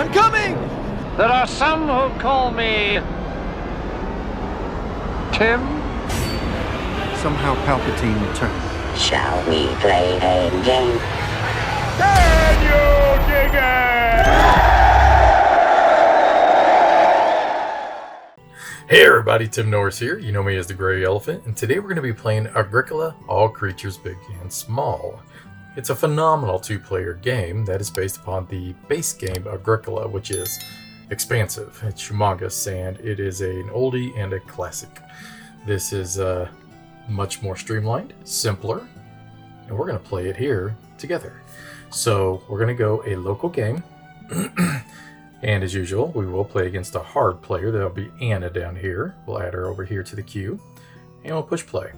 I'm coming! There are some who call me Tim. Somehow Palpatine returned. Shall we play a game? Can you dig it? Hey everybody, Tim Norris here. You know me as the Gray Elephant, and today we're going to be playing Agricola, All Creatures Big and Small. It's a phenomenal two-player game that is based upon the base game Agricola, which is expansive, it's humongous, and it is an oldie and a classic. This is much more streamlined, simpler, and we're going to play it here together. So we're going to go a local game. And as usual, we will play against a hard player. That'll be Anna down here. We'll add her over here to the queue, and we'll push play.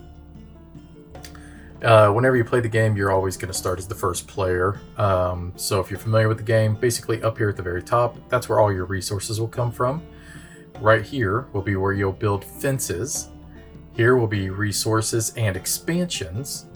Whenever you play the game, you're always going to start as the first player. So if you're familiar with the game, basically up here at the very top, that's where all your resources will come from. Right here will be where you'll build fences. Here will be resources and expansions.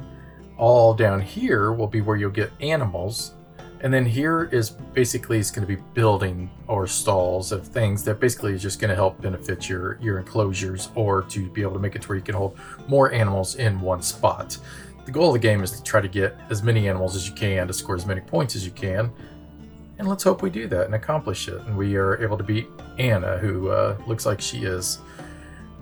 All down here will be where you'll get animals. And then here is basically it's going to be building or stalls of things that basically is just going to help benefit your enclosures, or to be able to make it to where you can hold more animals in one spot. The goal of the game is to try to get as many animals as you can to score as many points as you can. And let's hope we do that and accomplish it. And we are able to beat Anna, who looks like she is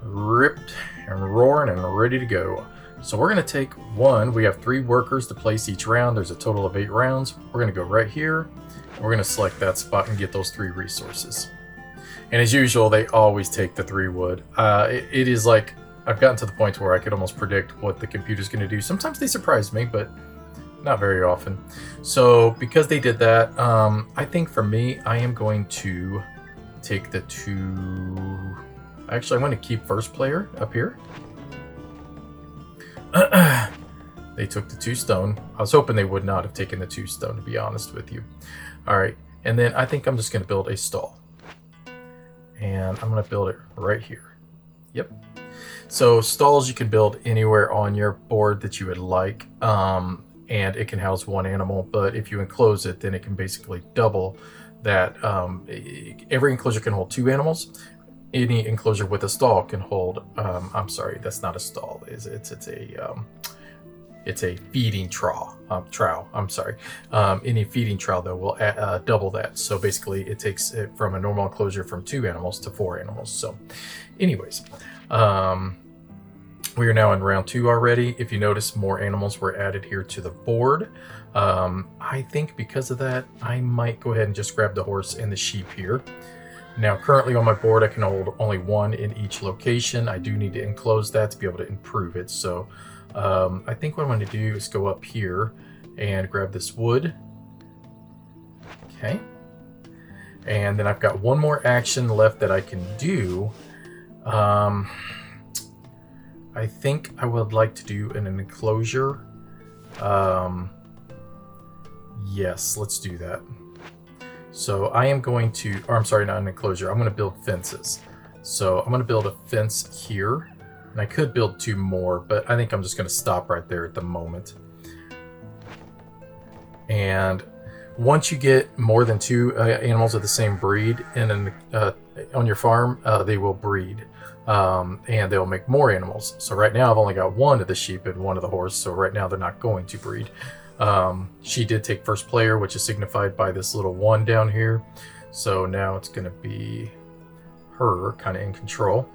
ripped and roaring and ready to go. So we're going to take one. We have 3 workers to place each round. There's a total of 8 rounds. We're going to go right here. We're going to select that spot and get those 3 resources. And as usual, they always take the 3 wood. It is like, I've gotten to the point where I could almost predict what the computer's going to do. Sometimes they surprise me, but not very often. So because they did that, I think for me, I am going to take the 2... Actually, I'm going to keep first player up here. They took the 2 stone. I was hoping they would not have taken the 2 stone, to be honest with you. All right, and then I think I'm just going to build a stall. And I'm going to build it right here. Yep. So stalls you can build anywhere on your board that you would like, and it can house 1 animal. But if you enclose it, then it can basically double that. Every enclosure can hold 2 animals. Any enclosure with a stall can hold. I'm sorry, that's not a stall. It's a feeding trough. I'm sorry. Any feeding trough though will double that. So basically, it takes it from a normal enclosure from 2 animals to 4 animals. So, anyways, we are now in round 2 already. If you notice, more animals were added here to the board. I think because of that, I might go ahead and just grab the horse and the sheep here. Now, currently on my board, I can hold only 1 in each location. I do need to enclose that to be able to improve it. So I think what I'm going to do is go up here and grab this wood. Okay. And then I've got 1 more action left that I can do. I think I would like to do an enclosure. Yes, let's do that. So I am going to, or I'm sorry, not an enclosure. I'm going to build fences. So I'm going to build a fence here. And I could build 2 more, but I think I'm just going to stop right there at the moment. And once you get more than 2 animals of the same breed on your farm, they will breed. And they'll make more animals. So right now I've only got 1 of the sheep and 1 of the horse. So right now they're not going to breed. She did take first player, which is signified by this little 1 down here. So now it's going to be her kind of in control.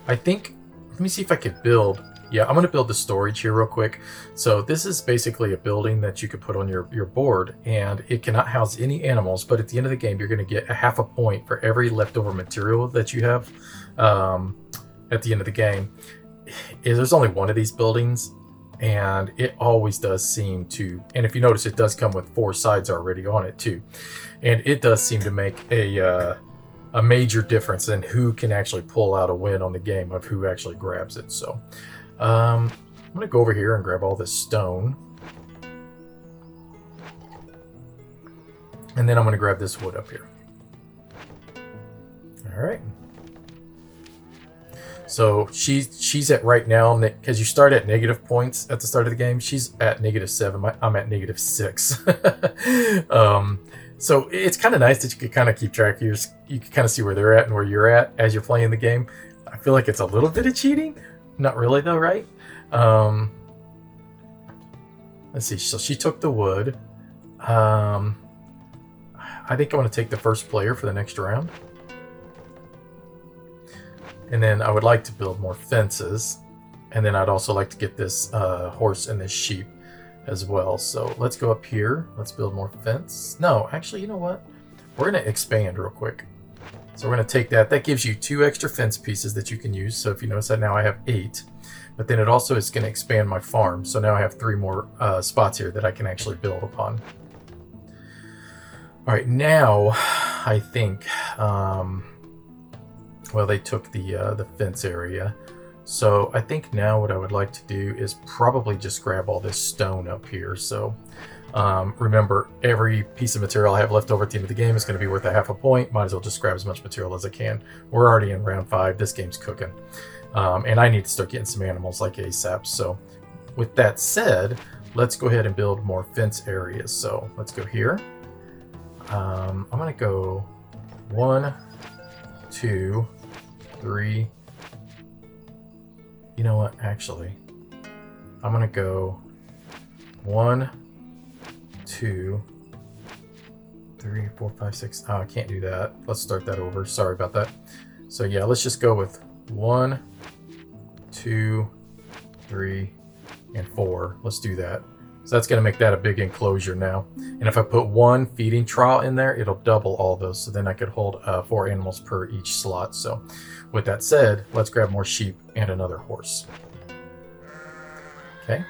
I think, let me see if I could build. Yeah, I'm going to build the storage here real quick. So this is basically a building that you could put on your board, and it cannot house any animals. But at the end of the game, you're going to get a half a point for every leftover material that you have at the end of the game. There's only 1 of these buildings. And it always does seem to, and if you notice, it does come with 4 sides already on it too. And it does seem to make a major difference in who can actually pull out a win on the game, of who actually grabs it. So I'm going to go over here and grab all this stone. And then I'm going to grab this wood up here. All right. So she's at right now, because you start at negative points at the start of the game. She's at -7. I'm at -6. So it's kind of nice that you can kind of keep track of you can kind of see where they're at and where you're at as you're playing the game. I feel like it's a little bit of cheating. Not really though, right? Let's see. So she took the wood. I think I want to take the first player for the next round. And then I would like to build more fences. And then I'd also like to get this horse and this sheep as well. So let's go up here. Let's build more fence. No, actually, you know what? We're going to expand real quick. So we're going to take that. That gives you 2 extra fence pieces that you can use. So if you notice that now I have 8. But then it also is going to expand my farm. So now I have 3 more spots here that I can actually build upon. All right, now I think, well, they took the fence area. So I think now what I would like to do is probably just grab all this stone up here. So remember, every piece of material I have left over at the end of the game is going to be worth a half a point. Might as well just grab as much material as I can. We're already in round 5. This game's cooking. And I need to start getting some animals like ASAP. So with that said, let's go ahead and build more fence areas. So let's go here. I'm going to go 1, 2, 3. You know what? Actually, I'm going to go 1, 2, 3, 4, 5, 6. Oh, I can't do that. Let's start that over. Sorry about that. So yeah, let's just go with 1, 2, 3, and 4. Let's do that. So that's going to make that a big enclosure now. And if I put 1 feeding trough in there, it'll double all those. So then I could hold 4 animals per each slot. So with that said, let's grab more sheep and another horse. Okay.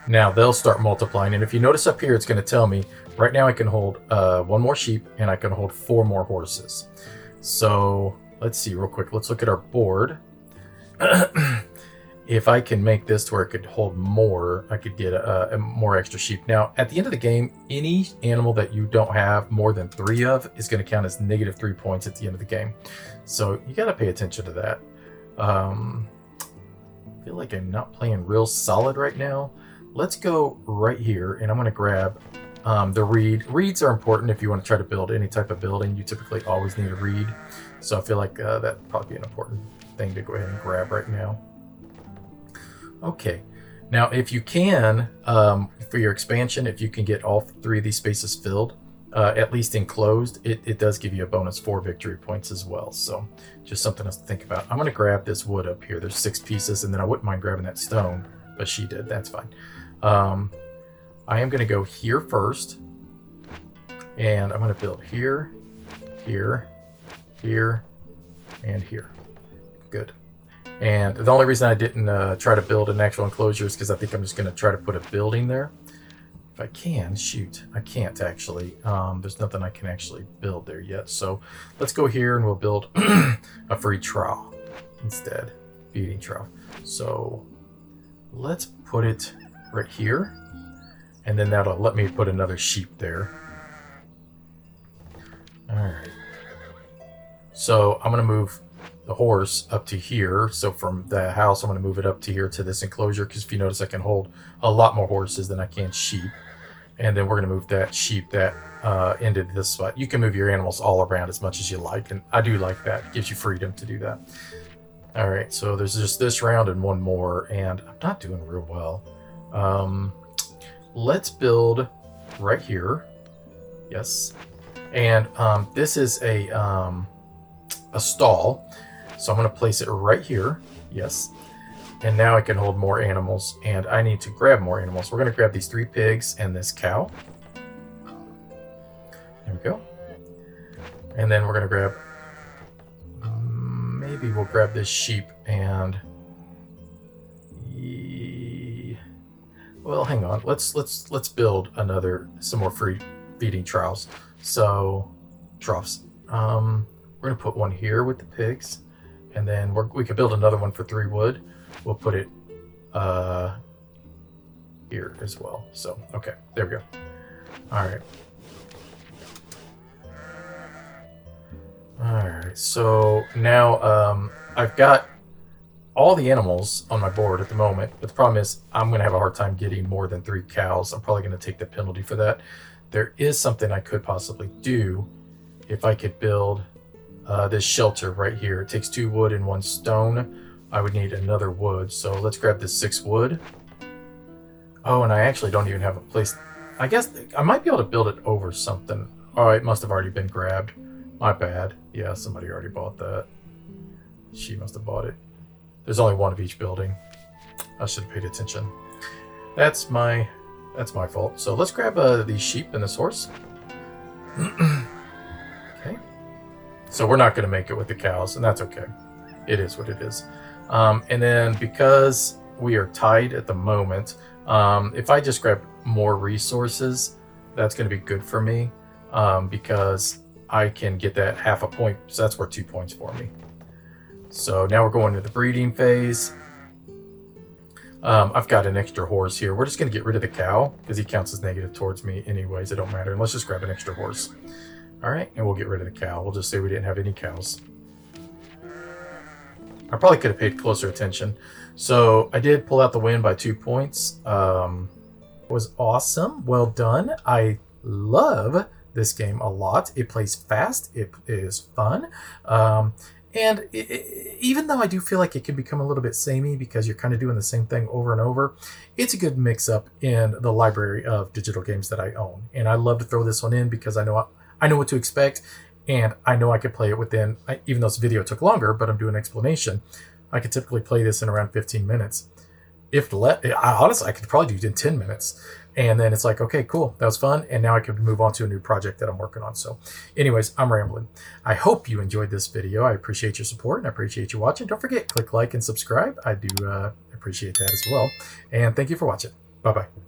Now they'll start multiplying. And if you notice up here, it's going to tell me right now I can hold 1 more sheep and I can hold 4 more horses. So let's see real quick. Let's look at our board. If I can make this to where it could hold more, I could get a more extra sheep. Now, at the end of the game, any animal that you don't have more than 3 of is going to count as -3 points at the end of the game. So you got to pay attention to that. I feel like I'm not playing real solid right now. Let's go right here, and I'm going to grab the reed. Reeds are important if you want to try to build any type of building. You typically always need a reed. So I feel like that'd probably be an important thing to go ahead and grab right now. Okay, now if you can, for your expansion, if you can get all 3 of these spaces filled, at least enclosed, it does give you a bonus 4 victory points as well. So just something else to think about. I'm going to grab this wood up here. There's 6 pieces, and then I wouldn't mind grabbing that stone, but she did. That's fine. I am going to go here first, and I'm going to build here, here, here, and here. Good. And the only reason I didn't try to build an actual enclosure is because I think I'm just going to try to put a building there. If I can, shoot, I can't actually. There's nothing I can actually build there yet. So let's go here and we'll build a free trough instead, feeding trough. So let's put it right here, and then that'll let me put another sheep there. All right. So I'm going to move the horse up to here. So from the house, I'm going to move it up to here to this enclosure, because if you notice, I can hold a lot more horses than I can sheep. And then we're going to move that sheep that into this spot. You can move your animals all around as much as you like, and I do like that. It gives you freedom to do that. All right, so there's just this round and one more, and I'm not doing real well. Let's build right here. Yes. And this is a stall. So I'm going to place it right here. Yes. And now I can hold more animals, and I need to grab more animals. We're going to grab these 3 pigs and this cow. There we go. And then we're going to grab, maybe we'll grab this sheep and, well, hang on. Let's build some more free feeding troughs. So troughs. We're going to put one here with the pigs. And then we could build another one for 3 wood. We'll put it here as well. So, okay, there we go. All right. All right, so now I've got all the animals on my board at the moment, but the problem is I'm going to have a hard time getting more than 3 cows. I'm probably going to take the penalty for that. There is something I could possibly do if I could build this shelter right here. It takes 2 wood and 1 stone. I would need another wood, so let's grab this 6 wood. Oh, and I actually don't even have a place. I guess I might be able to build it over something. Oh, it must have already been grabbed. My bad. Yeah, somebody already bought that. She must have bought it. There's only 1 of each building. I should have paid attention. That's my fault. So let's grab these sheep and this horse. Okay. So we're not going to make it with the cows, and that's okay. It is what it is. And then because we are tied at the moment, if I just grab more resources, that's going to be good for me, because I can get that half a point. So that's worth 2 points for me. So now we're going to the breeding phase. I've got an extra horse here. We're just going to get rid of the cow because he counts as negative towards me anyways. It don't matter. And let's just grab an extra horse. All right, and we'll get rid of the cow. We'll just say we didn't have any cows. I probably could have paid closer attention. So I did pull out the win by 2 points. It was awesome. Well done. I love this game a lot. It plays fast. It is fun. And even though I do feel like it can become a little bit samey because you're kind of doing the same thing over and over, it's a good mix-up in the library of digital games that I own. And I love to throw this one in because I know what to expect, and I know I could play it within, even though this video took longer, but I'm doing an explanation, I could typically play this in around 15 minutes. Honestly, I could probably do it in 10 minutes. And then it's like, okay, cool, that was fun. And now I can move on to a new project that I'm working on. So anyways, I'm rambling. I hope you enjoyed this video. I appreciate your support and I appreciate you watching. Don't forget, click like and subscribe. I do appreciate that as well. And thank you for watching. Bye-bye.